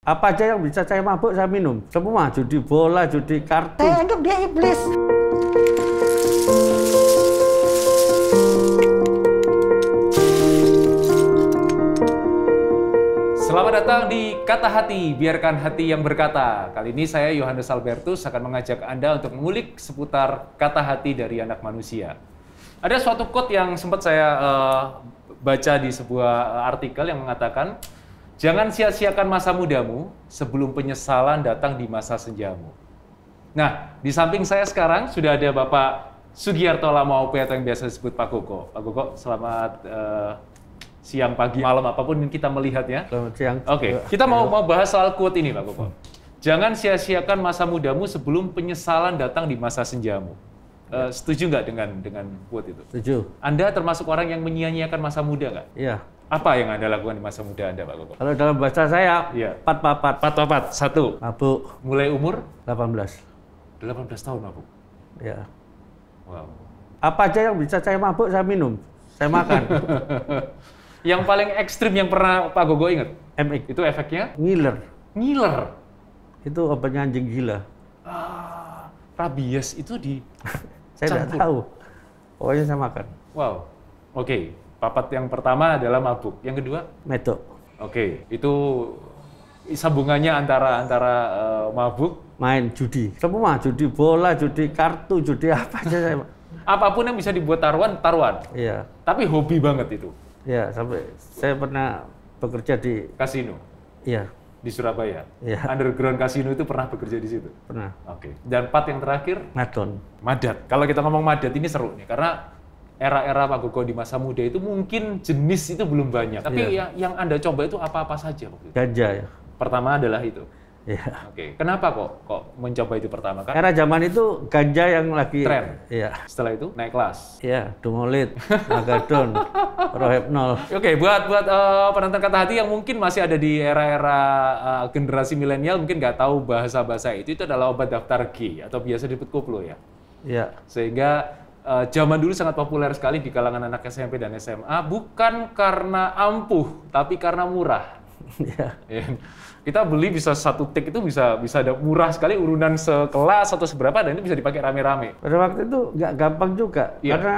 Apa aja yang bisa saya mabuk, saya minum. Semua, judi bola, judi kartu. Saya anggap dia iblis. Selamat datang di Kata Hati, biarkan hati yang berkata. Kali ini saya, Yohanes Albertus, akan mengajak Anda untuk mengulik seputar kata hati dari anak manusia. Ada suatu quote yang sempat saya baca di sebuah artikel yang mengatakan, jangan sia-siakan masa mudamu sebelum penyesalan datang di masa senjamu. Nah, di samping saya sekarang sudah ada Bapak Sugiarto Lamaupe atau yang biasa disebut Pak Koko. Pak Koko, selamat siang, pagi, malam, apapun yang kita melihatnya. Selamat siang. Oke, kita mau bahas soal quote ini, Pak Koko. Jangan sia-siakan masa mudamu sebelum penyesalan datang di masa senjamu. Setuju nggak dengan quote itu? Setuju. Anda termasuk orang yang menyia-nyiakan masa muda nggak? Iya. Apa yang Anda lakukan di masa muda Anda, Pak Koko? Kalau dalam bahasa saya, Iya. pat-papat. Pat-papat, satu. Mabuk, Mulai umur? 18. 18 tahun mabuk. Ya. Wow. Apa aja yang bisa saya mabuk, saya minum. Saya makan. Yang paling ekstrim yang pernah Pak Gogo ingat? MX. Itu efeknya? Ngiler. Ngiler. Itu obatnya anjing gila. Rabies itu di Saya tidak campur. tahu. Pokoknya saya makan. Wow. Oke. Papat yang pertama adalah mabuk. Yang kedua? Medok. Oke. Itu sambungannya antara mabuk. Main judi. Semua, judi bola, judi kartu, judi apa aja saya. Apapun yang bisa dibuat taruhan, taruhan. Iya. Tapi hobi banget itu. Iya, sampai saya pernah bekerja di, Kasino iya, di Surabaya. Iya. Underground kasino itu pernah bekerja di situ. pernah. Oke. Dan part yang terakhir? Ngadon. Madat. Kalau kita ngomong madat ini seru nih, karena era-era Pak Gogo di masa muda itu mungkin jenis itu belum banyak. Tapi yang Anda coba itu apa-apa saja waktu itu? Ganja ya. Pertama adalah itu. Iya. Oke. Kenapa kok mencoba itu pertama? Kan Era zaman itu ganja yang lagi tren. Iya. Setelah itu naik kelas. Iya, Dumolit, Magadon, Rohypnol. Oke, buat penonton Kata Hati yang mungkin masih ada di era-era generasi milenial mungkin nggak tahu bahasa-bahasa itu adalah obat daftar G atau biasa disebut koplo ya. Iya. Sehingga zaman dulu sangat populer sekali di kalangan anak SMP dan SMA, bukan karena ampuh, tapi karena murah. Iya. Ya. Kita beli bisa satu tik itu bisa ada murah sekali, urunan sekelas atau seberapa, dan itu bisa dipakai rame-rame. Pada waktu itu nggak gampang juga, Iya. karena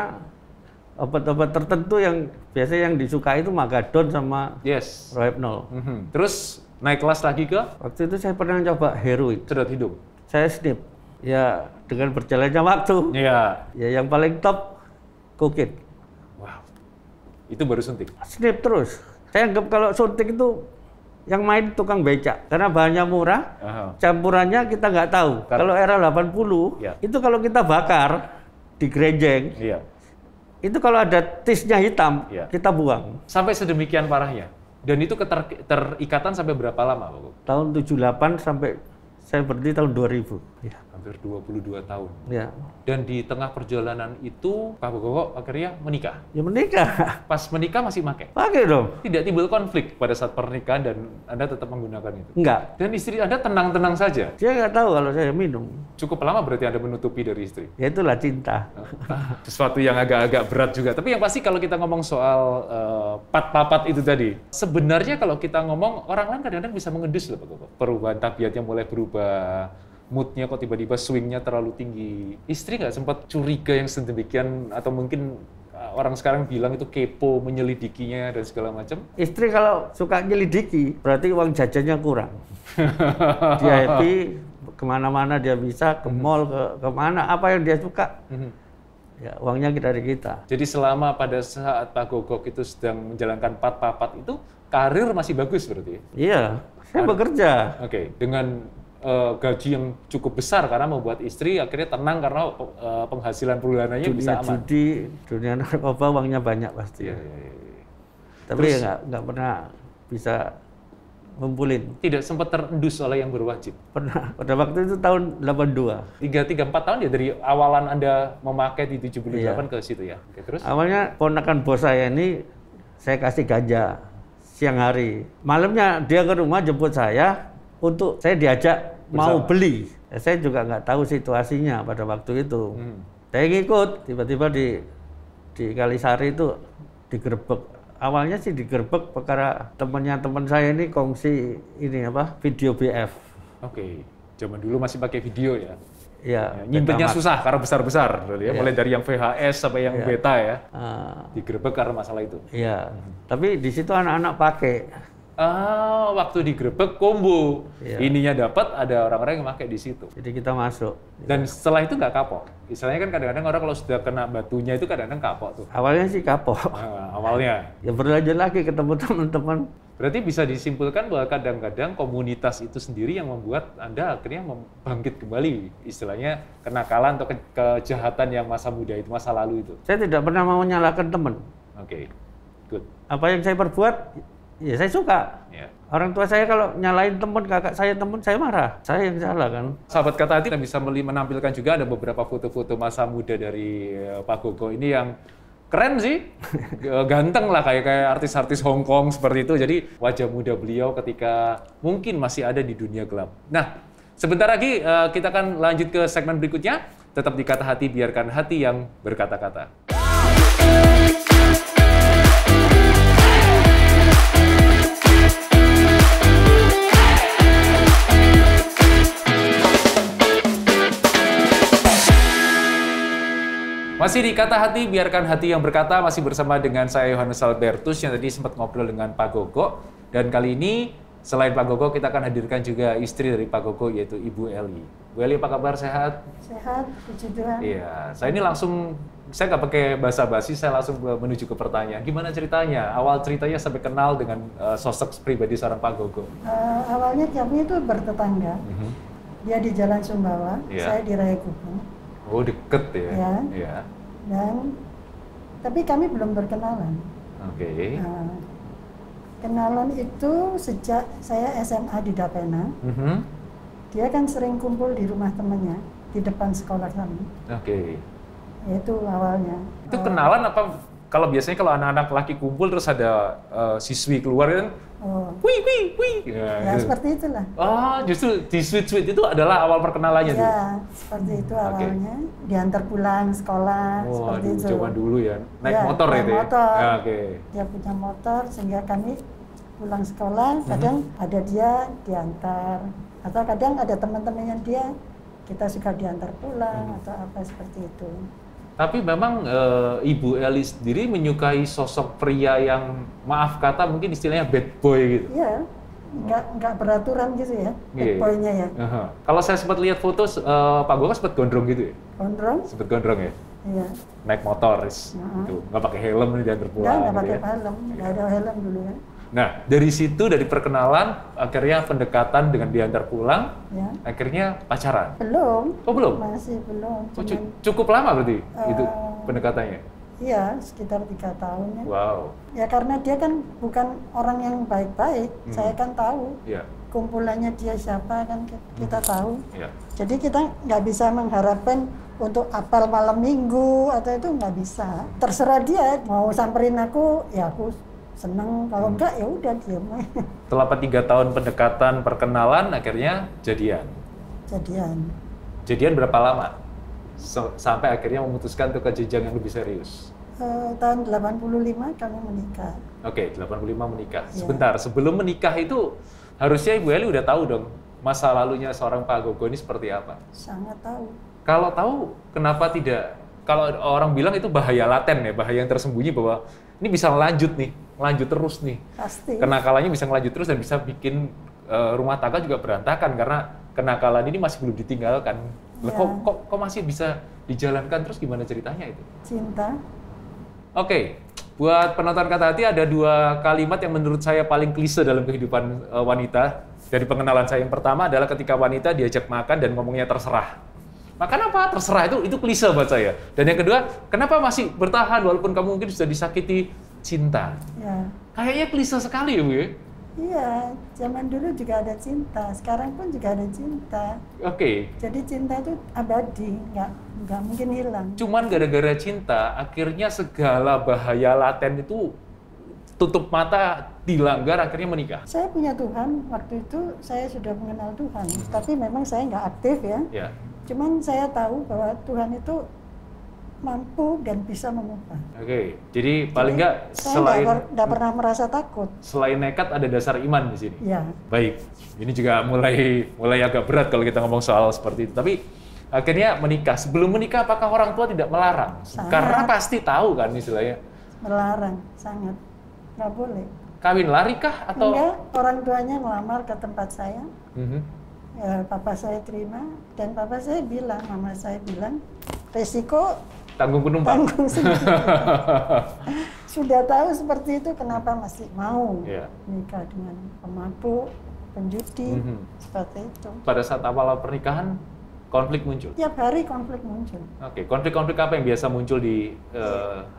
obat-obat tertentu yang biasanya yang disukai itu Magadon sama Yes. Rohypnol. Terus naik kelas lagi ke Waktu itu saya pernah coba heroin. sedot hidung. Saya snip. Ya, dengan berjalannya waktu. Iya. Ya, yang paling top kokain. Wow. Itu baru suntik. Snip terus. Saya anggap kalau suntik itu yang main tukang becak, karena bahannya murah, Aha. campurannya kita nggak tahu. Kalau era 80, Ya. itu kalau kita bakar di gerenjeng, Iya. itu kalau ada tisnya hitam, Ya. kita buang. Sampai sedemikian parahnya. Dan itu terikatan sampai berapa lama, Pak? Tahun 78 sampai saya berhenti tahun 2000. Ya. Hampir 22 tahun. Ya. Dan di tengah perjalanan itu, Pak Gogo akhirnya menikah. Ya menikah. Pas menikah masih pakai. Pakai dong. Tidak timbul konflik pada saat pernikahan dan Anda tetap menggunakan itu. Enggak. Dan istri Anda tenang-tenang saja. Dia nggak tahu kalau saya minum. Cukup lama berarti Anda menutupi dari istri. Ya itulah cinta. Sesuatu yang agak-agak berat juga. Tapi yang pasti kalau kita ngomong soal pat-papat itu tadi, sebenarnya kalau kita ngomong, orang lain kadang-kadang bisa mengendus loh, Pak Gogo. Perubahan tabiatnya mulai berubah, moodnya kok tiba-tiba swingnya terlalu tinggi. Istri nggak sempat curiga yang sedemikian, atau mungkin orang sekarang bilang itu kepo, menyelidikinya dan segala macam? Istri kalau suka nyelidiki, berarti uang jajannya kurang. Dia happy, kemana-mana dia bisa, ke mall, kemana, apa yang dia suka. Ya, uangnya dari kita. Jadi selama pada saat Pak Gogok itu sedang menjalankan pat-papat itu, karir masih bagus berarti? Iya, saya bekerja. Oke, dengan gaji yang cukup besar karena membuat istri akhirnya tenang karena penghasilan bulanannya bisa Dunia aman. judi, dunia narkoba, uangnya banyak pasti. Iya, iya, iya. Tapi Terus- ya nggak pernah bisa ngumpulin. Tidak sempat terendus oleh yang berwajib. Pernah, pada waktu itu tahun 82. 4 tahun ya dari awalan Anda memakai di 78 Iya. ke situ ya. Oke, terus? Awalnya ponakan bos saya ini, saya kasih ganja siang hari. Malamnya dia ke rumah jemput saya untuk saya diajak mau Bersama. beli. Ya, saya juga nggak tahu situasinya pada waktu itu. Saya ngikut, tiba-tiba di Kalisari itu digerebek Awalnya sih digerebek perkara temannya teman saya ini kongsi ini apa video BF. Oke, zaman dulu masih pakai video ya. Ya, Nyimpennya susah karena besar-besar, ya. Mulai dari yang VHS sampai yang beta ya. Digerebek karena masalah itu. Iya, tapi di situ anak-anak pakai. Waktu digerebek combo, ininya dapat, ada orang-orang yang pakai di situ. Jadi kita masuk. Dan setelah itu nggak kapok. Istilahnya kan kadang-kadang orang kalau sudah kena batunya itu kadang-kadang kapok tuh. Awalnya sih kapok. Awalnya. Ya berlanjut lagi ketemu teman-teman. Berarti bisa disimpulkan bahwa kadang-kadang komunitas itu sendiri yang membuat Anda akhirnya bangkit kembali. Istilahnya kenakalan atau kejahatan yang masa muda itu, masa lalu itu. Saya tidak pernah mau menyalahkan teman. Oke, good. Apa yang saya perbuat, ya saya suka. Yeah. Orang tua saya kalau nyalain teman, kakak saya teman, saya marah. Saya yang salah kan. Sahabat Kata Hati bisa menampilkan juga ada beberapa foto-foto masa muda dari Pak Gogo ini yang keren sih, ganteng lah kayak artis-artis Hong Kong seperti itu. Jadi wajah muda beliau ketika mungkin masih ada di dunia gelap. Nah, sebentar lagi kita akan lanjut ke segmen berikutnya. Tetap di Kata Hati, biarkan hati yang berkata-kata. Masih di Kata Hati, biarkan hati yang berkata, masih bersama dengan saya Yohanes Albertus yang tadi sempat ngobrol dengan Pak Gogo. Dan kali ini selain Pak Gogo, kita akan hadirkan juga istri dari Pak Gogo, yaitu Ibu Eli. Bu Eli, apa kabar? Sehat? Sehat, puji Tuhan. Iya, saya ini langsung, saya nggak pakai basa-basi, saya langsung menuju ke pertanyaan. Gimana ceritanya? Awal ceritanya sampai kenal dengan sosok pribadi seorang Pak Gogo. Awalnya kami itu bertetangga. Dia di Jalan Sumbawa, saya di Raya Gubeng. Oh, deket ya? Ya. Dan tapi kami belum berkenalan. Oke. Kenalan itu sejak saya SMA di Dapena. Dia kan sering kumpul di rumah temannya di depan sekolah kami. Oke. Itu awalnya. Itu kenalan apa? Kalau biasanya kalau anak-anak laki kumpul terus ada siswi keluar kan? Wih. Ya gitu. Seperti itulah. Oh, justru di sweet itu adalah awal perkenalannya tuh? Ya, seperti itu awalnya. Diantar pulang sekolah, seperti itu. Zaman dulu ya, naik motor itu ya? Motor. Ya, oke. Dia punya motor, sehingga kami pulang sekolah, kadang ada dia diantar. Atau kadang ada teman-temannya dia, kita suka diantar pulang, atau apa seperti itu. Tapi memang Ibu Eli sendiri menyukai sosok pria yang maaf kata mungkin istilahnya bad boy gitu. Iya, nggak beraturan gitu ya, bad boy-nya ya. Kalau saya sempat lihat foto Pak Gogo sempat gondrong gitu ya? Gondrong? Sempat gondrong ya? Iya. Naik motor, itu nggak pakai helm nih diantar pulang. Nggak pakai helm, nggak ada helm dulu ya. Nah, dari situ, dari perkenalan, akhirnya pendekatan dengan diantar pulang, akhirnya pacaran? Belum. Oh, belum? Masih belum. Cukup lama berarti itu pendekatannya? Iya, sekitar 3 tahun ya. Wow. Ya karena dia kan bukan orang yang baik-baik, saya kan tahu. Kumpulannya dia siapa kan kita tahu. Jadi kita nggak bisa mengharapkan untuk apal malam minggu atau itu nggak bisa. Terserah dia, mau samperin aku, ya aku seneng, kalau enggak ya udah diam. Setelah 3 tahun pendekatan, perkenalan, akhirnya jadian. Jadian berapa lama? Sampai akhirnya memutuskan untuk ke jenjang yang lebih serius. Tahun 85 kami menikah. Oke, 85 menikah. Sebentar, sebelum menikah itu harusnya Ibu Eli udah tahu dong masa lalunya seorang Pak Gogo ini seperti apa? Sangat tahu. Kalau tahu, kenapa tidak? Kalau orang bilang itu bahaya laten ya, bahaya yang tersembunyi bahwa ini bisa lanjut terus nih. Pasti. Kenakalannya bisa lanjut terus dan bisa bikin rumah tangga juga berantakan karena kenakalan ini masih belum ditinggalkan. Kok masih bisa dijalankan terus, gimana ceritanya itu? Cinta. Oke, buat penonton Kata Hati ada 2 kalimat yang menurut saya paling klise dalam kehidupan wanita. Dari pengenalan saya yang pertama adalah ketika wanita diajak makan dan ngomongnya terserah. Makan apa? Terserah, itu klise buat saya. Dan yang kedua, kenapa masih bertahan walaupun kamu mungkin sudah disakiti? Cinta. Ya. Kayaknya klise sekali ya, Bu ya? Iya, zaman dulu juga ada cinta, sekarang pun juga ada cinta. Oke. Jadi cinta itu abadi, nggak mungkin hilang. Cuman gara-gara cinta, akhirnya segala bahaya laten itu tutup mata, dilanggar, akhirnya menikah. Saya punya Tuhan, waktu itu saya sudah mengenal Tuhan, tapi memang saya nggak aktif ya. Cuman saya tahu bahwa Tuhan itu mampu dan bisa mengubah. Oke, jadi paling nggak selain nggak pernah merasa takut. Selain nekat ada dasar iman di sini. Iya. Baik, ini juga mulai agak berat kalau kita ngomong soal seperti itu. Tapi akhirnya menikah. Sebelum menikah, apakah orang tua tidak melarang? Sangat. Karena pasti tahu kan istilahnya. Melarang, sangat. Nggak boleh. Kawin lari kah atau? Enggak, orang tuanya melamar ke tempat saya. Ya, papa saya terima dan papa saya bilang, mama saya bilang, resiko tanggung penumpang. Tanggung sendiri. Sudah tahu seperti itu, kenapa masih mau nikah dengan pemabuk, penjudi, seperti itu. Pada saat awal pernikahan, konflik muncul? Tiap hari konflik muncul. Oke, konflik-konflik apa yang biasa muncul di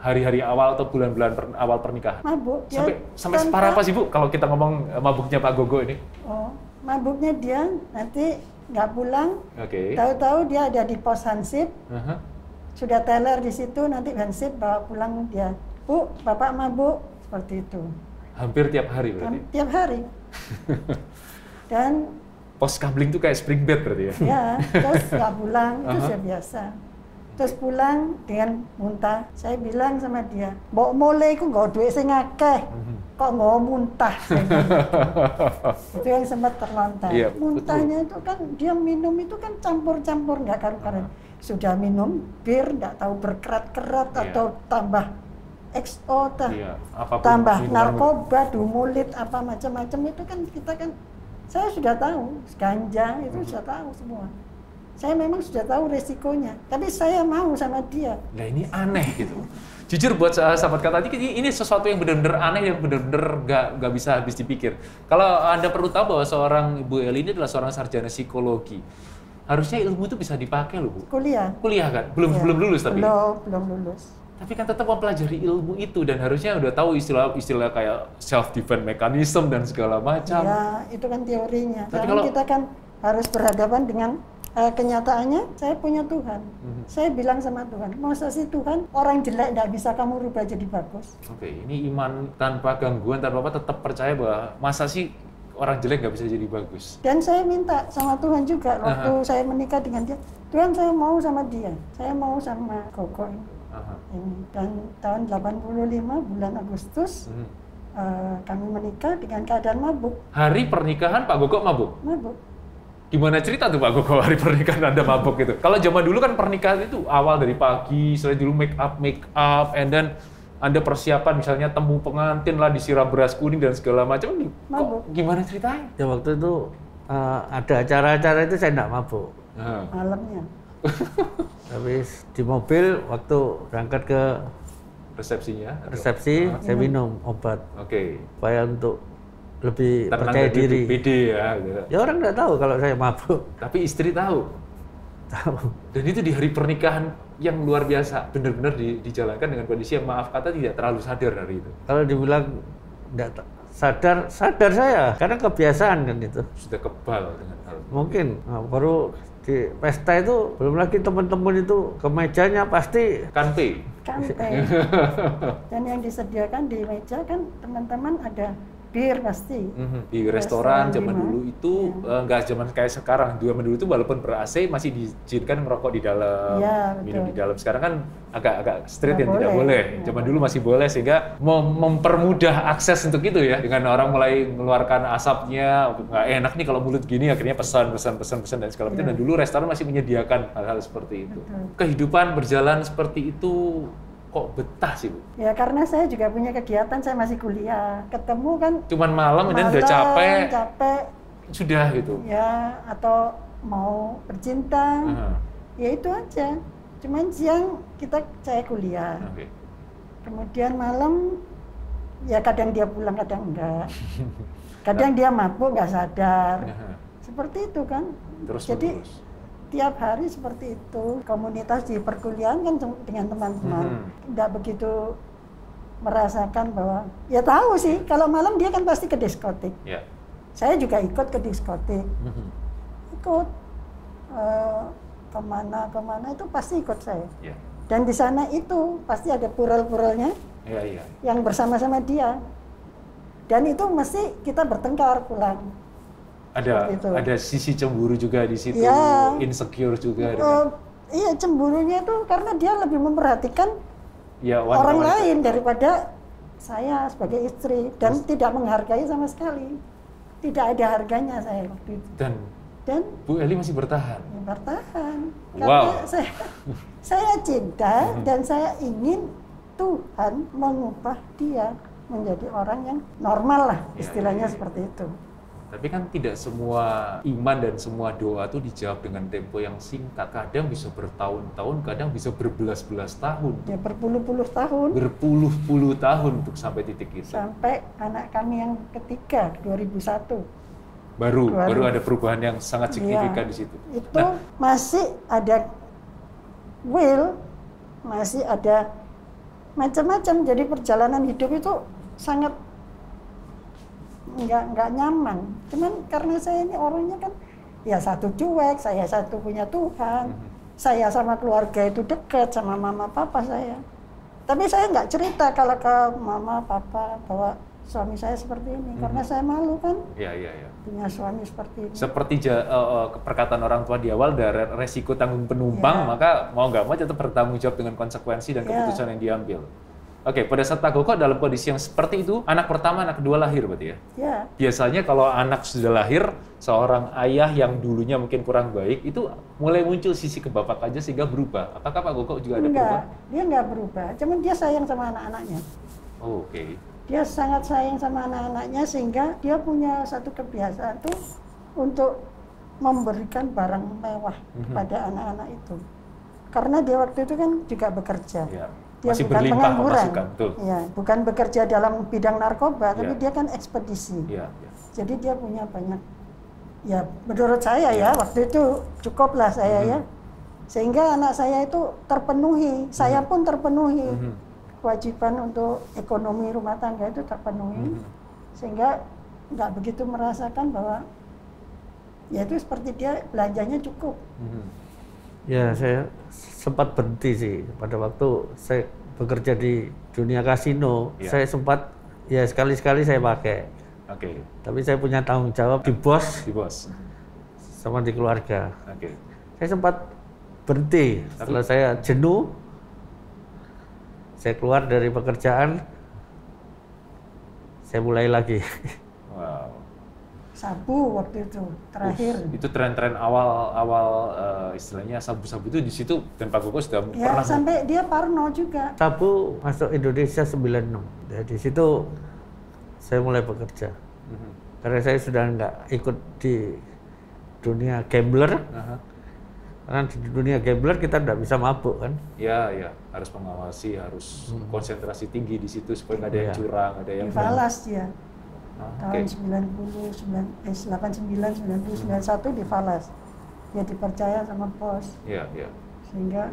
hari-hari awal atau bulan-bulan awal pernikahan? Mabuk. Sampai separah apa sih Bu, kalau kita ngomong mabuknya Pak Gogo ini? Oh, mabuknya dia nanti nggak pulang, tahu-tahu dia ada di pos Hansip, sudah teler di situ, nanti Hansip bawa pulang dia, Bu, Bapak mabuk, seperti itu. Hampir tiap hari berarti? Tiap hari. Dan pos kabling itu kayak spring bed berarti ya? Ya, terus nggak pulang, itu sudah biasa. Terus pulang dengan muntah, saya bilang sama dia, mbok mulai aku nggak duit sing akeh, kok nggak muntah. Itu yang sempat terlontar. Iya, muntahnya itu kan dia minum itu kan campur-campur nggak karu-karuan. Sudah minum bir, nggak tahu berkerat-kerat atau tambah XO, tambah narkoba, dumulit apa macam-macam itu kan kita kan, saya sudah tahu ganja itu sudah tahu semua. Saya memang sudah tahu resikonya, tapi saya mau sama dia. Nah ini aneh gitu. Jujur buat sahabat Kata Hati, ini sesuatu yang benar-benar aneh, yang benar-benar nggak bisa habis dipikir. Kalau Anda perlu tahu bahwa seorang Ibu Eli ini adalah seorang sarjana psikologi. Harusnya ilmu itu bisa dipakai loh Bu. Kuliah kan? Belum lulus tapi? Belum lulus. Tapi kan tetap mempelajari ilmu itu dan harusnya udah tahu istilah kayak self-defense mechanism dan segala macam. Ya, itu kan teorinya. Tapi kalau kita kan harus berhadapan dengan kenyataannya, saya punya Tuhan. Saya bilang sama Tuhan, masa sih Tuhan orang jelek nggak bisa kamu rubah jadi bagus? Oke, ini iman tanpa gangguan, tanpa apa, tetap percaya bahwa masa sih orang jelek nggak bisa jadi bagus. Dan saya minta sama Tuhan juga, waktu saya menikah dengan dia, Tuhan saya mau sama dia, saya mau sama Gogo ini. Dan tahun 85 bulan Agustus, kami menikah dengan keadaan mabuk. Hari pernikahan Pak Gogo mabuk? Mabuk. Gimana cerita tuh Pak Gogo hari pernikahan Anda mabuk gitu? Kalau zaman dulu kan pernikahan itu awal dari pagi, setelah dulu make up, and then Anda persiapan misalnya temu pengantin lah, disiram beras kuning dan segala macam. Kok gimana ceritanya? Ya waktu itu ada acara-acara itu saya nggak mabuk. Malamnya. Tapi di mobil waktu berangkat ke resepsi, saya minum obat. Supaya untuk lebih percaya diri. Pede ya. Gitu. Ya orang nggak tahu kalau saya mabuk. Tapi istri tahu. Tahu. Dan itu di hari pernikahan yang luar biasa, benar-benar dijalankan dengan kondisi yang maaf kata tidak terlalu sadar hari itu. Kalau dibilang nggak sadar saya, karena kebiasaan kan itu. Sudah kebal dengan hal itu. Mungkin baru di pesta itu belum lagi teman-teman itu kemejanya pasti kanpe. Dan yang disediakan di meja kan teman-teman ada bir pasti. Di restoran zaman dulu itu nggak zaman kayak sekarang. Zaman dulu itu walaupun ber-AC masih diizinkan merokok di dalam, minum di dalam. Sekarang kan agak strict yang tidak boleh. Zaman dulu masih boleh sehingga mempermudah akses untuk itu ya. Dengan orang mulai mengeluarkan asapnya, nggak enak nih kalau mulut gini, akhirnya pesan dan segala macam. Dan dulu restoran masih menyediakan hal-hal seperti itu. Kehidupan berjalan seperti itu. Kok betah sih Bu? Ya karena saya juga punya kegiatan, saya masih kuliah. Ketemu kan cuman malam dan udah capek. Sudah gitu. Ya, atau mau bercinta. Ya itu aja. Cuman siang saya kuliah. Kemudian malam ya kadang dia pulang, kadang enggak. Kadang dia mabuk nggak sadar. Seperti itu kan. Jadi tiap hari seperti itu. Komunitas di perkuliahan kan dengan teman-teman nggak begitu merasakan bahwa ya tahu sih kalau malam dia kan pasti ke diskotik. Saya juga ikut ke diskotik, ikut kemana itu pasti ikut saya. Dan di sana itu pasti ada purel-purelnya yang bersama-sama dia. Dan itu mesti kita bertengkar pulang. Ada sisi cemburu juga di situ, insecure juga. Iya, cemburunya itu karena dia lebih memperhatikan ya, orang lain daripada saya sebagai istri, dan tidak menghargai sama sekali. Tidak ada harganya saya waktu itu. Dan Bu Eli masih bertahan? Ya, bertahan. Wow. Karena saya cinta dan saya ingin Tuhan mengubah dia menjadi orang yang normal lah, istilahnya seperti itu. Tapi kan tidak semua iman dan semua doa itu dijawab dengan tempo yang singkat. Kadang bisa bertahun-tahun, kadang bisa berbelas-belas tahun. Ya, berpuluh-puluh tahun. Berpuluh-puluh tahun untuk sampai titik itu. Sampai anak kami yang ketiga, 2001. Baru ada perubahan yang sangat signifikan di situ. Itu masih ada will, masih ada macam-macam. Jadi perjalanan hidup itu sangat nggak nyaman. Cuman karena saya ini orangnya kan ya satu cuek, saya satu punya Tuhan, saya sama keluarga itu dekat sama mama papa saya. Tapi saya nggak cerita kalau ke mama papa bahwa suami saya seperti ini, karena saya malu kan. Iya. Punya suami seperti ini. Seperti perkataan orang tua di awal, dari resiko tanggung penumpang, maka mau nggak mau tetap bertanggung jawab dengan konsekuensi dan keputusan yang diambil. Oke, pada saat Pak Goko dalam kondisi yang seperti itu, anak pertama, anak kedua lahir berarti ya? Iya. Biasanya kalau anak sudah lahir, seorang ayah yang dulunya mungkin kurang baik, itu mulai muncul sisi kebapakannya sehingga berubah. Apakah Pak Goko juga ada perubahan? Dia nggak berubah, cuman dia sayang sama anak-anaknya. Oh, oke. Dia sangat sayang sama anak-anaknya sehingga dia punya satu kebiasaan tuh untuk memberikan barang mewah kepada anak-anak itu. Karena dia waktu itu kan juga bekerja. Ya. Dia masih bukan berlimpah pengangguran, betul. Ya, bukan bekerja dalam bidang narkoba, tapi dia kan ekspedisi. Jadi dia punya banyak, ya menurut saya ya waktu itu cukuplah saya ya, sehingga anak saya itu terpenuhi, saya pun terpenuhi, kewajiban untuk ekonomi rumah tangga itu terpenuhi, sehingga nggak begitu merasakan bahwa ya itu seperti dia belanjanya cukup. Ya, saya sempat berhenti sih pada waktu saya bekerja di dunia kasino. Saya sempat ya sekali-sekali saya pakai. Oke. Tapi saya punya tanggung jawab di bos sama di keluarga. Saya sempat berhenti setelah saya jenuh. Saya keluar dari pekerjaan, saya mulai lagi. Wow. Sabu waktu itu terakhir. Itu tren-tren awal istilahnya sabu-sabu itu di situ, dan Pak Goko sudah pernah. Sampai dia parno juga. Sabu masuk Indonesia 96. Ya, di situ saya mulai bekerja. Karena saya sudah nggak ikut di dunia gambler. Karena di dunia gambler kita nggak bisa mabuk kan? Ya, harus mengawasi, harus konsentrasi tinggi di situ supaya nggak ada yang curang, ada yang. Dibalas dia. Tahun 89, 90, 91 difalas. Dia dipercaya sama bos. Iya. Sehingga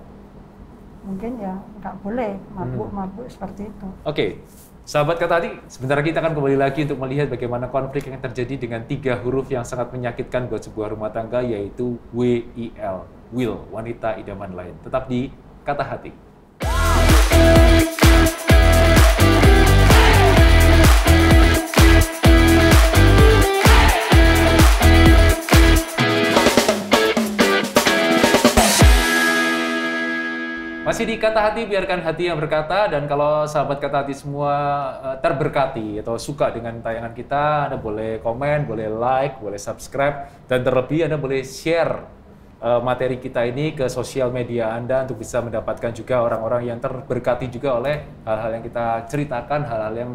mungkin ya nggak boleh mabuk-mabuk seperti itu. Oke. Sahabat Kata Hati, sebentar lagi kita akan kembali lagi untuk melihat bagaimana konflik yang terjadi dengan 3 huruf yang sangat menyakitkan buat sebuah rumah tangga, yaitu WIL, Will, wanita idaman lain. Tetap di Kata Hati. Masih di Kata Hati, biarkan hati yang berkata. Dan kalau sahabat Kata Hati semua terberkati atau suka dengan tayangan kita, Anda boleh komen, boleh like, boleh subscribe, dan terlebih Anda boleh share materi kita ini ke sosial media Anda untuk bisa mendapatkan juga orang-orang yang terberkati juga oleh hal-hal yang kita ceritakan, hal-hal yang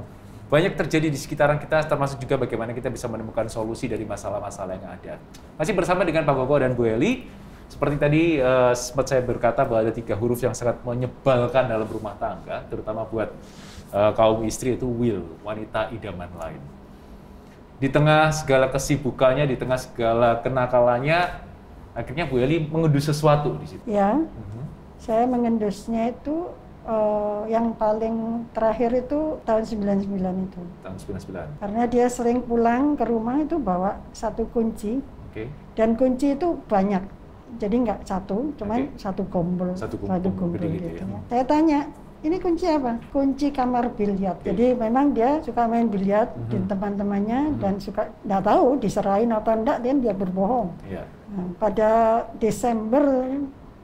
banyak terjadi di sekitaran kita, termasuk juga bagaimana kita bisa menemukan solusi dari masalah-masalah yang ada. Masih bersama dengan Pak Goko dan Bu Eli. Seperti tadi sempat saya berkata bahwa ada 3 huruf yang sangat menyebalkan dalam rumah tangga, terutama buat kaum istri, itu will, wanita idaman lain. Di tengah segala kesibukannya, di tengah segala kenakalannya, akhirnya Bu Eli mengendus sesuatu di situ. Ya, saya mengendusnya itu yang paling terakhir itu tahun 99 itu. Tahun 99. Karena dia sering pulang ke rumah itu bawa satu kunci, dan kunci itu banyak. Jadi nggak satu, cuman satu gombol gitu ya. Saya tanya, ini kunci apa? Kunci kamar biliar. Jadi memang dia suka main biliar di teman-temannya dan suka nggak tahu diserahin atau enggak, dia berbohong. Nah, pada Desember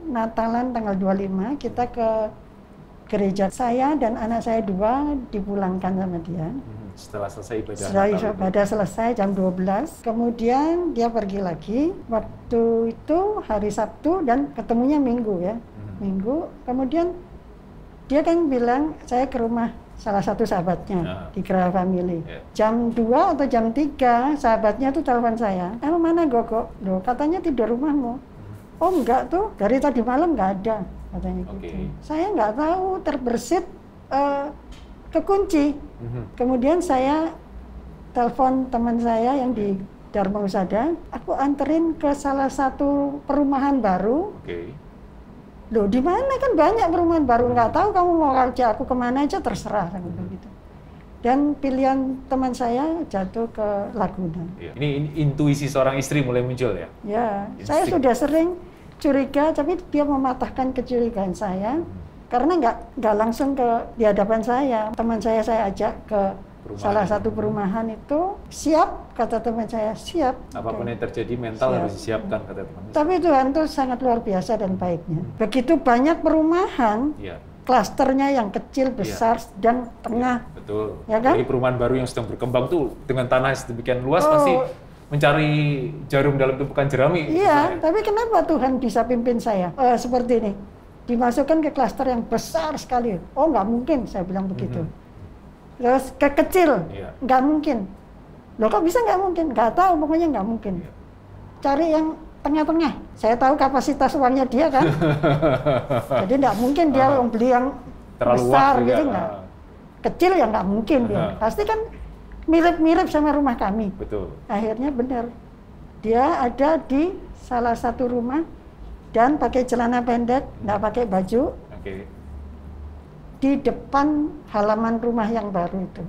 Natalan tanggal 25 kita ke gereja. Saya dan anak saya 2 dipulangkan sama dia. Setelah selesai ibadah. Setelah ibadah selesai jam 12. Kemudian dia pergi lagi. Waktu itu hari Sabtu dan ketemunya Minggu ya. Minggu. Kemudian dia kan bilang saya ke rumah salah satu sahabatnya di Graha Family. Jam 2 atau jam 3 sahabatnya tuh telepon saya. Mana Gogo? Loh, katanya tidur rumahmu. Oh enggak tuh, dari tadi malam nggak ada katanya gitu. Saya nggak tahu, terbersit kekunci. Kemudian saya telepon teman saya yang di Dharma Husada, aku anterin ke salah satu perumahan baru. Loh, di mana kan banyak perumahan baru, nggak tahu kamu mau kerja aku kemana aja terserah kan gitu. Dan pilihan teman saya jatuh ke Laguna. Ini intuisi seorang istri mulai muncul ya? Ya, saya sudah sering curiga, tapi dia mematahkan kecurigaan saya karena nggak langsung di hadapan saya. Teman saya ajak ke salah satu perumahan itu, siap, kata teman saya, siap. Apapun yang terjadi mental harus disiapkan, kata teman. Tapi Tuhan itu sangat luar biasa dan baiknya. Begitu banyak perumahan, klasternya yang kecil, besar, dan tengah. Betul. Ya kan? Jadi perumahan baru yang sedang berkembang tuh dengan tanah sedemikian luas pasti mencari jarum dalam tumpukan jerami. Iya, tapi kenapa Tuhan bisa pimpin saya seperti ini? Dimasukkan ke klaster yang besar sekali. Oh, nggak mungkin, saya bilang begitu. Terus ke kecil, nggak mungkin. Loh kok bisa nggak mungkin? Nggak tahu, pokoknya nggak mungkin. Cari yang tengah-tengah. Saya tahu kapasitas uangnya dia kan. Jadi nggak mungkin dia beli yang terlalu besar gitu, nggak. Kecil ya nggak mungkin dia. Pasti kan mirip-mirip sama rumah kami. Betul. Akhirnya benar. Dia ada di salah satu rumah dan pakai celana pendek, nggak pakai baju. Di depan halaman rumah yang baru itu.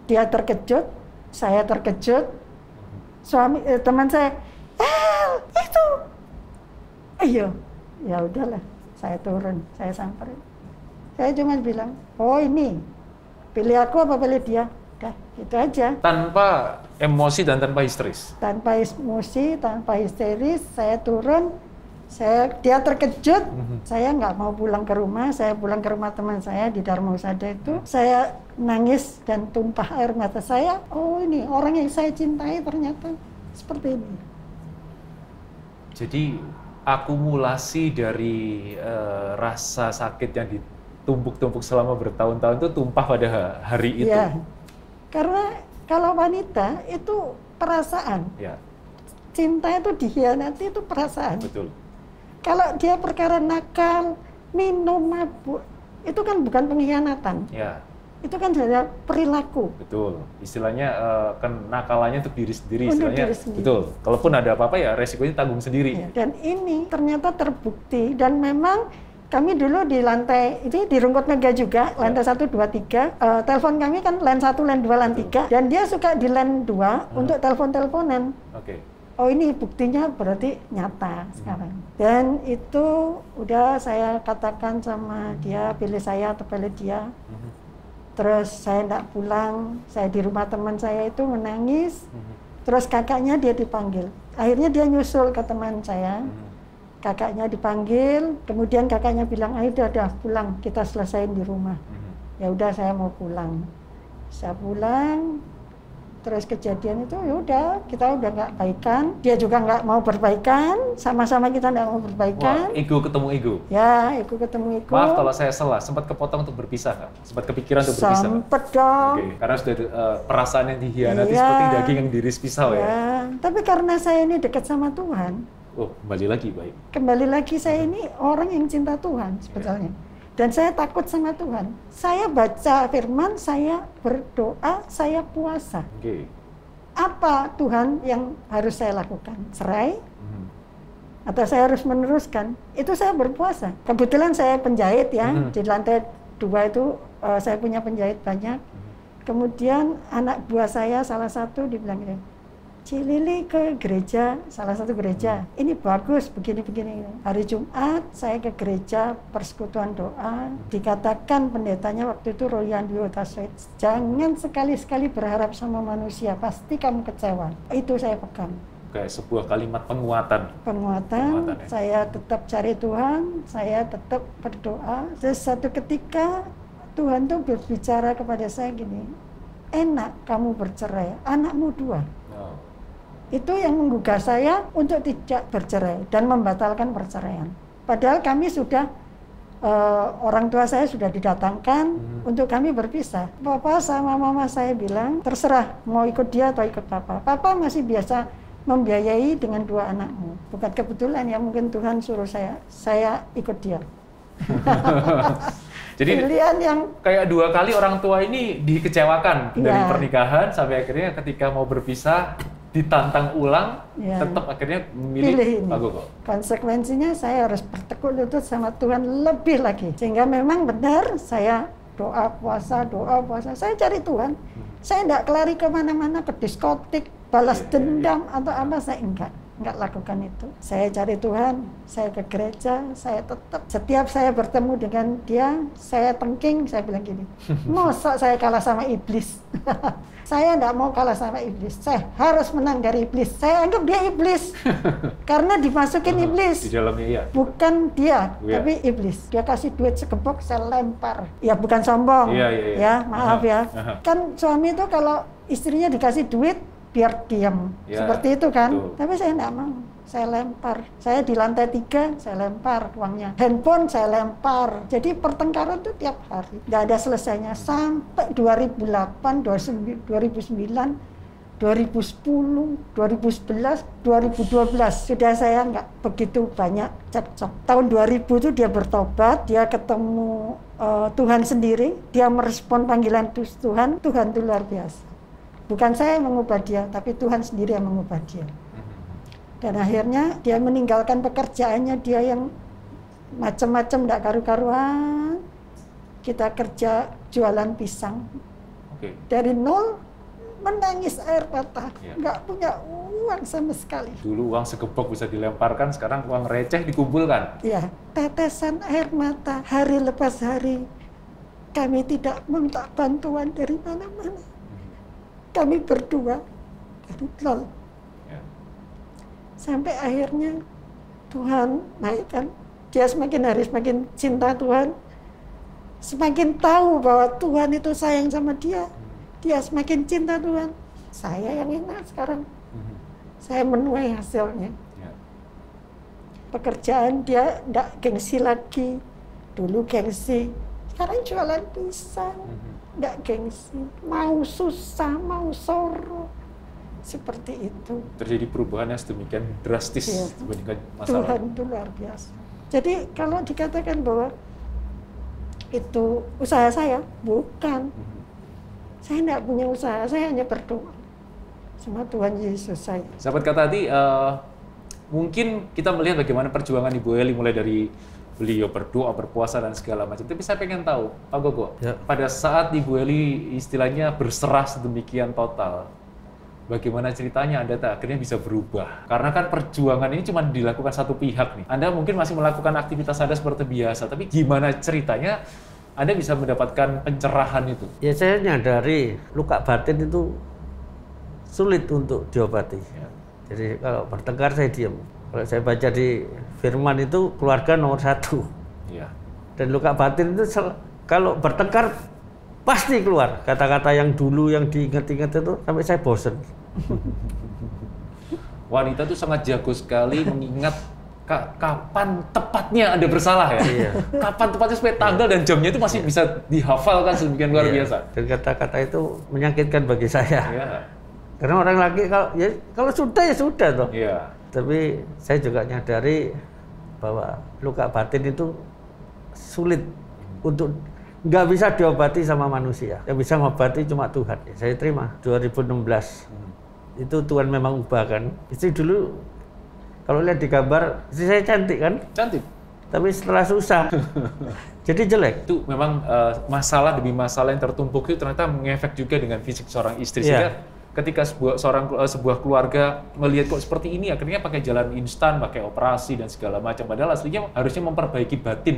Dia terkejut, saya terkejut. Teman saya, itu. Iya, ya udahlah, saya turun, saya samperin. Saya cuma bilang, oh ini, pilih aku apa pilih dia? Udah, gitu aja. Tanpa emosi dan tanpa histeris? Tanpa emosi, tanpa histeris, saya turun. Dia terkejut, saya nggak mau pulang ke rumah, saya pulang ke rumah teman saya di Dharma Husada itu. Saya nangis dan tumpah air mata saya, oh ini orang yang saya cintai ternyata seperti ini. Jadi akumulasi dari rasa sakit yang ditumpuk-tumpuk selama bertahun-tahun itu tumpah pada hari itu? Ya, karena kalau wanita itu perasaan. Cinta itu dikhianati itu perasaan. Betul. Kalau dia perkara nakal, minum, mabuk, itu kan bukan pengkhianatan. Itu kan hanya perilaku. Betul. Istilahnya kan nakalannya untuk diri sendiri. Untuk diri sendiri. Betul. Kalaupun ada apa-apa ya resikonya tanggung sendiri. Dan ini ternyata terbukti dan memang kami dulu di lantai ini di Rungkut Mega juga, lantai 1, 2, 3. Telepon kami kan line 1, line 2, line 3. Dan dia suka di line 2 untuk telepon-teleponan. Oh ini buktinya berarti nyata sekarang. Dan itu udah saya katakan sama dia, pilih saya atau pilih dia. Terus saya enggak pulang, saya di rumah teman saya itu menangis. Terus kakaknya dia dipanggil. Akhirnya dia nyusul ke teman saya. Kakaknya dipanggil, kemudian kakaknya bilang, ayo udah pulang, kita selesaiin di rumah. Ya udah saya mau pulang. Saya pulang. Terus kejadian itu ya udah kita udah nggak baikan, dia juga nggak mau berbaikan, sama-sama kita nggak mau berbaikan. Wah, ego ketemu ego. Ya, ego ketemu ego. Maaf kalau saya salah, sempat kepotong untuk berpisah nggak? Sempat kepikiran untuk berpisah? Sempat dong. Karena sudah perasaan yang dikhianati seperti daging yang diiris pisau ya. Tapi karena saya ini dekat sama Tuhan. Oh, kembali lagi baik. Kembali lagi saya ini orang yang cinta Tuhan sebetulnya. Dan saya takut sama Tuhan. Saya baca firman, saya berdoa, saya puasa. Apa Tuhan yang harus saya lakukan? Cerai? Atau saya harus meneruskan? Itu saya berpuasa. Kebetulan saya penjahit ya, di lantai 2 itu saya punya penjahit banyak. Kemudian anak buah saya salah satu dibilang, Cilili ke gereja, salah satu gereja, ini bagus, begini-begini. Hari Jumat saya ke gereja Persekutuan Doa, dikatakan pendetanya waktu itu Royandio Taswet, jangan sekali-sekali berharap sama manusia, pasti kamu kecewa. Itu saya pegang. kayak sebuah kalimat penguatan. Penguatan ya. Saya tetap cari Tuhan, saya tetap berdoa. Terus satu ketika Tuhan tuh berbicara kepada saya gini, enak kamu bercerai, anakmu 2. Itu yang menggugah saya untuk tidak bercerai dan membatalkan perceraian. Padahal kami sudah, orang tua saya sudah didatangkan untuk kami berpisah. Papa sama mama saya bilang, terserah mau ikut dia atau ikut papa. Papa masih biasa membiayai dengan 2 anakmu. Bukan kebetulan ya, mungkin Tuhan suruh saya ikut dia. Jadi pilihan yang kayak 2 kali orang tua ini dikecewakan dari pernikahan sampai akhirnya ketika mau berpisah ditantang ulang, tetap akhirnya memilih Pak Gogo. Konsekuensinya saya harus bertekuk lutut sama Tuhan lebih lagi. Sehingga memang benar saya doa puasa. Saya cari Tuhan. Saya enggak kelari kemana-mana, ke diskotik, balas dendam atau apa, saya enggak lakukan itu. Saya cari Tuhan, saya ke gereja, saya tetap. Setiap saya bertemu dengan dia, saya tengking, saya bilang gini, masa saya kalah sama iblis? Saya enggak mau kalah sama iblis, saya harus menang dari iblis. Saya anggap dia iblis, karena dimasukin iblis. Di dalamnya ya. Bukan dia, tapi iblis. Dia kasih duit segepok, saya lempar. Ya bukan sombong, ya maaf ya. Kan suami itu kalau istrinya dikasih duit, biar diam, seperti itu kan. Tapi saya enggak mau, saya lempar. Saya di lantai 3, saya lempar uangnya. Handphone saya lempar. Jadi pertengkaran itu tiap hari, nggak ada selesainya. Sampai 2008, 2009, 2010, 2011, 2012 sudah saya nggak begitu banyak cekcok. Tahun 2000 itu dia bertobat, dia ketemu Tuhan sendiri, dia merespon panggilan Tuhan. Tuhan itu luar biasa. Bukan saya yang mengubah dia, tapi Tuhan sendiri yang mengubah dia. Dan akhirnya dia meninggalkan pekerjaannya, dia yang macam-macam tidak karu-karuan. Kita kerja jualan pisang. Dari nol menangis air mata, nggak punya uang sama sekali. Dulu uang segepok bisa dilemparkan, sekarang uang receh dikumpulkan. Iya, tetesan air mata hari lepas hari. Kami tidak minta bantuan dari mana-mana. Kami berdua dari nol. Sampai akhirnya Tuhan naikkan. Dia semakin hari semakin cinta Tuhan. Semakin tahu bahwa Tuhan itu sayang sama dia. Dia semakin cinta Tuhan. Saya yang enak sekarang. Saya menuai hasilnya. Pekerjaan dia enggak gengsi lagi. Dulu gengsi. Sekarang jualan pisang. Enggak gengsi, mau susah, mau soro, seperti itu. Terjadi perubahan yang sedemikian drastis dibandingkan masalah. Tuhan itu luar biasa. Jadi kalau dikatakan bahwa itu usaha saya, bukan. Saya tidak punya usaha, saya hanya berdoa sama Tuhan Yesus saya. Sahabat Kata Hati, mungkin kita melihat bagaimana perjuangan Ibu Eli mulai dari beliau berdoa, berpuasa, dan segala macam. Tapi saya pengen tahu, Pak Gogo, pada saat Ibu Eli istilahnya berserah sedemikian total, bagaimana ceritanya Anda akhirnya bisa berubah? Karena kan perjuangan ini cuma dilakukan satu pihak nih. Anda mungkin masih melakukan aktivitas Anda seperti biasa, tapi gimana ceritanya Anda bisa mendapatkan pencerahan itu? Ya, saya nyadari luka batin itu sulit untuk diobati. Jadi kalau bertengkar saya diam. Kalau saya baca di firman itu keluarga nomor 1. Dan luka batin itu kalau bertengkar pasti keluar. Kata-kata yang dulu yang diingat-ingat itu sampai saya bosen. Wanita itu sangat jago sekali mengingat kapan tepatnya Anda bersalah ya. Kapan tepatnya supaya tanggal dan jamnya itu masih bisa dihafalkan sedemikian luar biasa. Dan kata-kata itu menyakitkan bagi saya. Karena orang laki kalau sudah ya sudah toh. Tapi saya juga nyadari bahwa luka batin itu sulit untuk nggak bisa diobati sama manusia. Yang bisa mengobati cuma Tuhan. Saya terima 2016. Itu Tuhan memang ubah kan. Istri dulu kalau lihat di gambar, istri saya cantik kan? Cantik. Tapi setelah susah, jadi jelek. Itu memang masalah demi masalah yang tertumpuk itu ternyata mengefek juga dengan fisik seorang istri. Sehingga ketika sebuah keluarga melihat kok seperti ini, akhirnya pakai jalan instan, pakai operasi dan segala macam. Padahal aslinya harusnya memperbaiki batin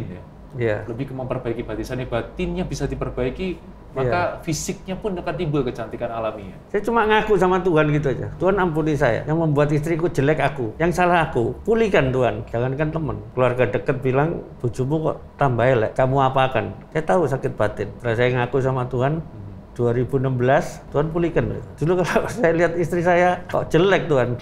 ya. Lebih ke memperbaiki batin. Batinnya bisa diperbaiki, maka fisiknya pun akan timbul kecantikan alaminya. Saya cuma ngaku sama Tuhan gitu aja. Tuhan ampuni saya, yang membuat istriku jelek aku, yang salah aku, pulihkan Tuhan. Jangankan teman, keluarga dekat bilang, bojomu kok tambah elek, kamu apakan? Saya tahu sakit batin. Setelah saya ngaku sama Tuhan, 2016, Tuhan pulihkan. Dulu kalau saya lihat istri saya, kok jelek Tuhan.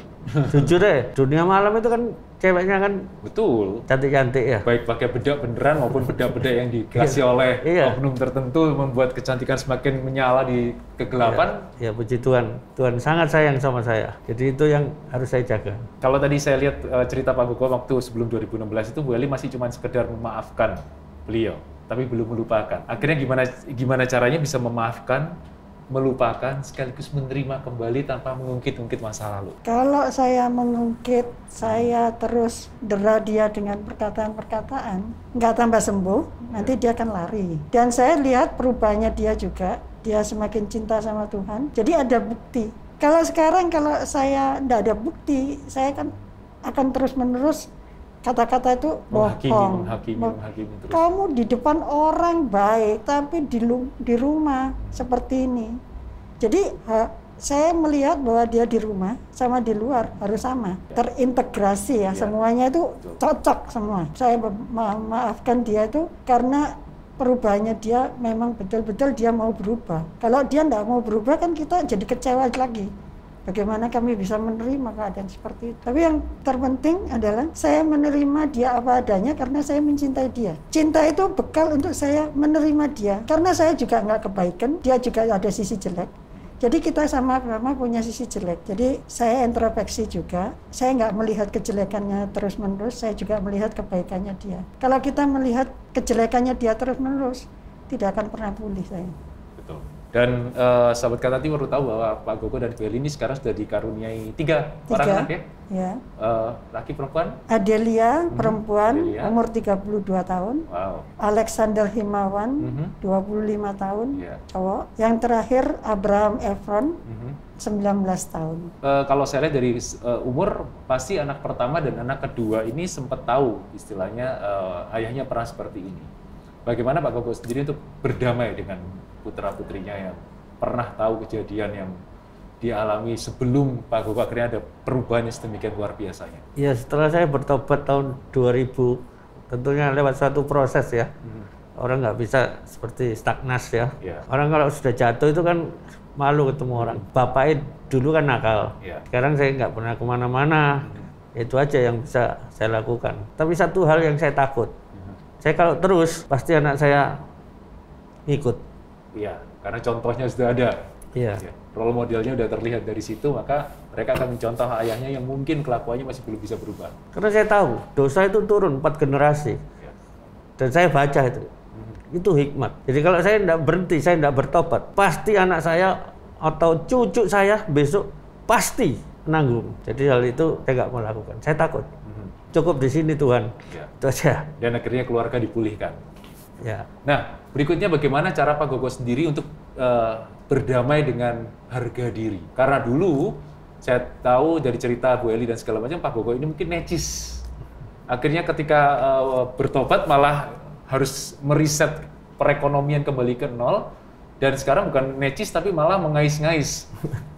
Jujur deh, dunia malam itu kan ceweknya kan betul cantik-cantik ya. Baik pakai bedak beneran maupun bedak-bedak yang dikasih oleh oknum tertentu membuat kecantikan semakin menyala di kegelapan. Ya puji Tuhan, Tuhan sangat sayang sama saya. Jadi itu yang harus saya jaga. Kalau tadi saya lihat cerita Pak Gogo waktu sebelum 2016 itu Bu Eli masih cuma sekedar memaafkan beliau, tapi belum melupakan. Akhirnya gimana caranya bisa memaafkan, melupakan, sekaligus menerima kembali tanpa mengungkit-ungkit masa lalu? Kalau saya mengungkit, saya terus dera dia dengan perkataan-perkataan, nggak tambah sembuh, nanti dia akan lari. Dan saya lihat perubahannya dia juga, dia semakin cinta sama Tuhan, jadi ada bukti. Kalau sekarang, kalau saya nggak ada bukti, saya akan terus-menerus kata-kata itu bohong. Menghakimi terus. Kamu di depan orang baik, tapi di rumah seperti ini. Jadi saya melihat bahwa dia di rumah sama di luar harus sama, terintegrasi ya, semuanya itu cocok semua. Saya memaafkan dia itu karena perubahannya dia memang betul-betul dia mau berubah. Kalau dia tidak mau berubah kan kita jadi kecewa lagi. Bagaimana kami bisa menerima keadaan seperti itu. Tapi yang terpenting adalah saya menerima dia apa adanya karena saya mencintai dia. Cinta itu bekal untuk saya menerima dia. Karena saya juga nggak kebaikan, dia juga ada sisi jelek. Jadi kita sama-sama punya sisi jelek. Jadi saya introspeksi juga. Saya nggak melihat kejelekannya terus-menerus, saya juga melihat kebaikannya dia. Kalau kita melihat kejelekannya dia terus-menerus, tidak akan pernah pulih saya. Betul. Dan sahabat Katati baru tahu bahwa Pak Gogo dan Bu Eli ini sekarang sudah dikaruniai tiga orang anak ya? Laki perempuan? Adelia, perempuan, umur 32 tahun. Wow. Alexander Himawan, 25 tahun, cowok. Yang terakhir Abraham Efron, 19 tahun. Kalau saya lihat dari umur, pasti anak pertama dan anak kedua ini sempat tahu istilahnya ayahnya pernah seperti ini. Bagaimana Pak Gogo sendiri untuk berdamai dengan putra-putrinya yang pernah tahu kejadian yang dialami sebelum Pak Gogo akhirnya ada perubahan yang sedemikian luar biasanya? Ya, setelah saya bertobat tahun 2000, tentunya lewat suatu proses ya. Orang nggak bisa seperti stagnas ya. Orang kalau sudah jatuh itu kan malu ketemu orang. Bapaknya dulu kan nakal. Sekarang saya nggak pernah kemana-mana. Itu aja yang bisa saya lakukan. Tapi satu hal yang saya takut. Saya kalau terus, pasti anak saya ikut. Iya, karena contohnya sudah ada. Iya. Role modelnya sudah terlihat dari situ, maka mereka akan mencontoh ayahnya yang mungkin kelakuannya masih belum bisa berubah. Karena saya tahu, dosa itu turun 4 generasi. Dan saya baca itu. Itu hikmat. Jadi kalau saya tidak berhenti, saya tidak bertobat, pasti anak saya atau cucu saya besok pasti menanggung. Jadi hal itu saya nggak mau lakukan. Saya takut. Cukup di sini Tuhan. Itu aja. Dan akhirnya keluarga dipulihkan. Ya. Nah, berikutnya bagaimana cara Pak Gogo sendiri untuk berdamai dengan harga diri? Karena dulu saya tahu dari cerita Bu Eli dan segala macam, Pak Gogo ini mungkin necis. Akhirnya ketika bertobat malah harus meriset perekonomian kembali ke nol. Dan sekarang bukan necis tapi malah mengais-ngais.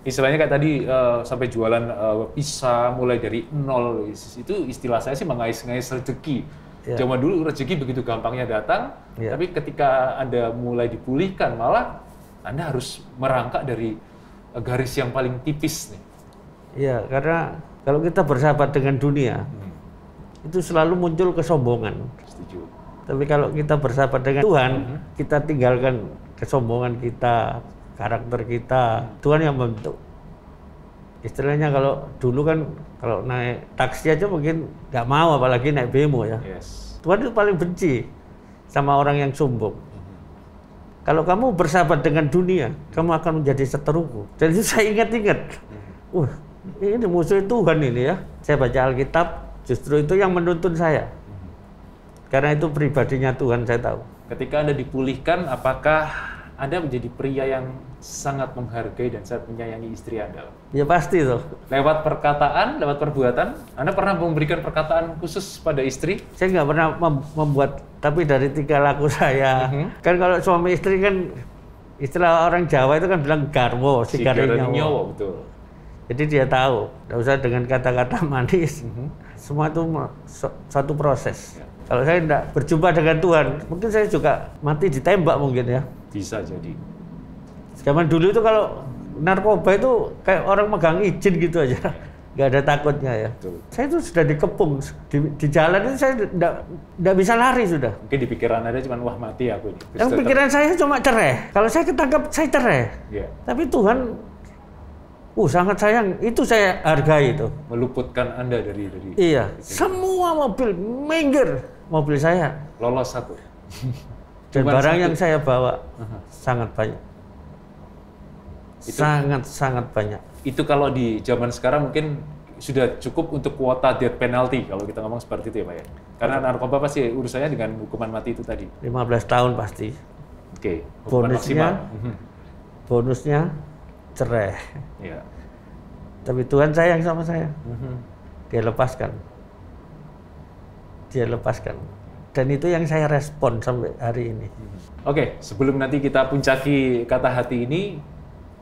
Istilahnya kayak tadi sampai jualan pisah mulai dari nol. Itu istilah saya sih mengais-ngais rezeki. Zaman dulu rezeki begitu gampangnya datang, tapi ketika Anda mulai dipulihkan malah Anda harus merangkak dari garis yang paling tipis nih. Iya, karena kalau kita bersahabat dengan dunia, itu selalu muncul kesombongan. Setuju. Tapi kalau kita bersahabat dengan Tuhan, kita tinggalkan kesombongan kita, karakter kita, Tuhan yang membentuk. Istilahnya kalau dulu kan kalau naik taksi aja mungkin nggak mau, apalagi naik bemo ya. Tuhan itu paling benci sama orang yang sombong. Kalau kamu bersahabat dengan dunia, kamu akan menjadi seteruku. Dan itu saya ingat-ingat. Ini musuh Tuhan ini ya. Saya baca Alkitab, justru itu yang menuntun saya. Karena itu pribadinya Tuhan, saya tahu. Ketika Anda dipulihkan, apakah Anda menjadi pria yang sangat menghargai dan sangat menyayangi istri Anda? Ya pasti tuh. Lewat perkataan, lewat perbuatan, Anda pernah memberikan perkataan khusus pada istri? Saya nggak pernah membuat, tapi dari tingkah laku saya. Kan kalau suami istri kan Istilah orang Jawa itu kan bilang garwo, sigare nyowo. Betul. Jadi dia tahu, tidak usah dengan kata-kata manis. Semua itu satu proses. Ya. Kalau saya tidak berjumpa dengan Tuhan, mungkin saya juga mati ditembak mungkin ya. Bisa jadi. Zaman dulu itu kalau narkoba itu kayak orang megang izin gitu aja. Nggak ada takutnya ya. Betul. Saya itu sudah dikepung di jalan itu saya tidak bisa lari sudah. Mungkin di pikiran ada cuma wah mati aku ini. Yang pikiran saya cuma cerai. Kalau saya ketangkap saya cerai. Yeah. Tapi Tuhan sangat sayang, itu saya hargai itu. Meluputkan Anda dari iya. Semua mobil minggir, mobil saya lolos satu. Dan barang yang saya bawa sangat banyak. Sangat banyak. Itu kalau di zaman sekarang mungkin sudah cukup untuk kuota death penalty kalau kita ngomong seperti itu ya Pak ya. Karena narkoba pasti urusannya dengan hukuman mati itu tadi. 15 tahun pasti. Oke. Bonusnya cerai. Ya. Tapi Tuhan sayang sama saya. Dia lepaskan. Dan itu yang saya respon sampai hari ini. Oke, sebelum nanti kita puncaki kata hati ini,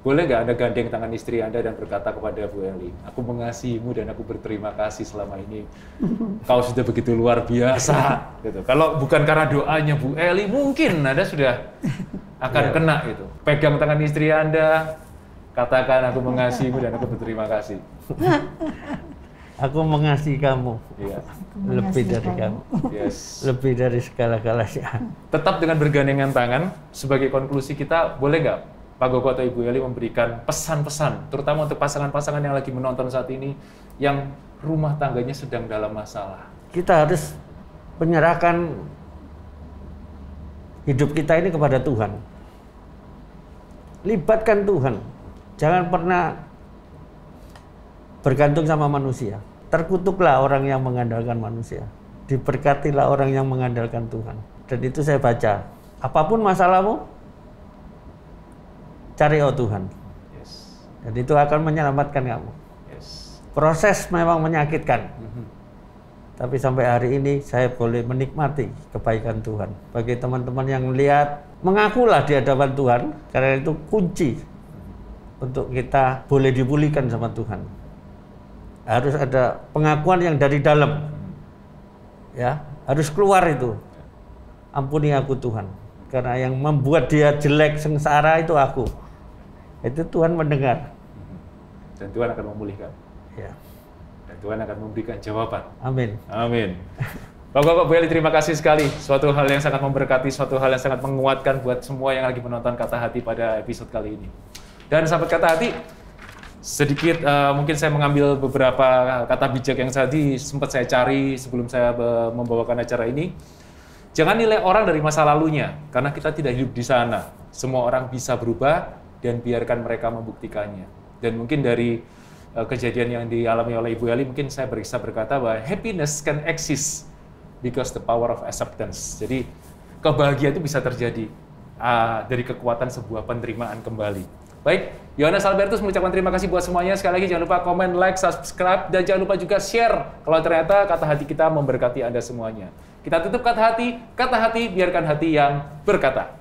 boleh nggak Anda gandeng tangan istri Anda dan berkata kepada Bu Eli, aku mengasihimu dan aku berterima kasih selama ini. Kau sudah begitu luar biasa. Gitu. Kalau bukan karena doanya Bu Eli, mungkin Anda sudah akan kena gitu. Pegang tangan istri Anda, katakan aku mengasihimu dan aku berterima kasih. Aku mengasihi kamu. Iya. Lebih dari kamu. Yes. Lebih dari segala-galanya. Tetap dengan bergandengan tangan, sebagai konklusi kita, boleh nggak Pak Gogo atau Ibu Eli memberikan pesan-pesan, terutama untuk pasangan-pasangan yang lagi menonton saat ini, yang rumah tangganya sedang dalam masalah? Kita harus menyerahkan hidup kita ini kepada Tuhan. Libatkan Tuhan. Jangan pernah bergantung sama manusia. Terkutuklah orang yang mengandalkan manusia. Diberkatilah orang yang mengandalkan Tuhan. Dan itu saya baca. Apapun masalahmu, cari Tuhan. Yes. Dan itu akan menyelamatkan kamu. Yes. Proses memang menyakitkan. Tapi sampai hari ini saya boleh menikmati kebaikan Tuhan. Bagi teman-teman yang melihat, mengakulah di hadapan Tuhan, karena itu kunci untuk kita boleh dipulihkan sama Tuhan. Harus ada pengakuan yang dari dalam. Ya, harus keluar itu. Ampuni aku Tuhan. Karena yang membuat dia jelek, sengsara itu aku. Itu Tuhan mendengar. Dan Tuhan akan memulihkan. Ya. Dan Tuhan akan memberikan jawaban. Amin. Amin. Bapak-bapak, Bu Eli, terima kasih sekali. Suatu hal yang sangat memberkati, suatu hal yang sangat menguatkan buat semua yang lagi menonton Kata Hati pada episode kali ini. Dan sahabat Kata Hati, sedikit mungkin saya mengambil beberapa kata bijak yang tadi sempat saya cari sebelum saya membawakan acara ini. Jangan nilai orang dari masa lalunya, karena kita tidak hidup di sana. Semua orang bisa berubah dan biarkan mereka membuktikannya. Dan mungkin dari kejadian yang dialami oleh Ibu Eli, mungkin saya bisa berkata bahwa happiness can exist because the power of acceptance. Jadi kebahagiaan itu bisa terjadi dari kekuatan sebuah penerimaan kembali. Baik, Yohanes Albertus mengucapkan terima kasih buat semuanya. Sekali lagi jangan lupa komen, like, subscribe, dan jangan lupa juga share kalau ternyata kata hati kita memberkati Anda semuanya. Kita tutup Kata Hati biarkan hati yang berkata.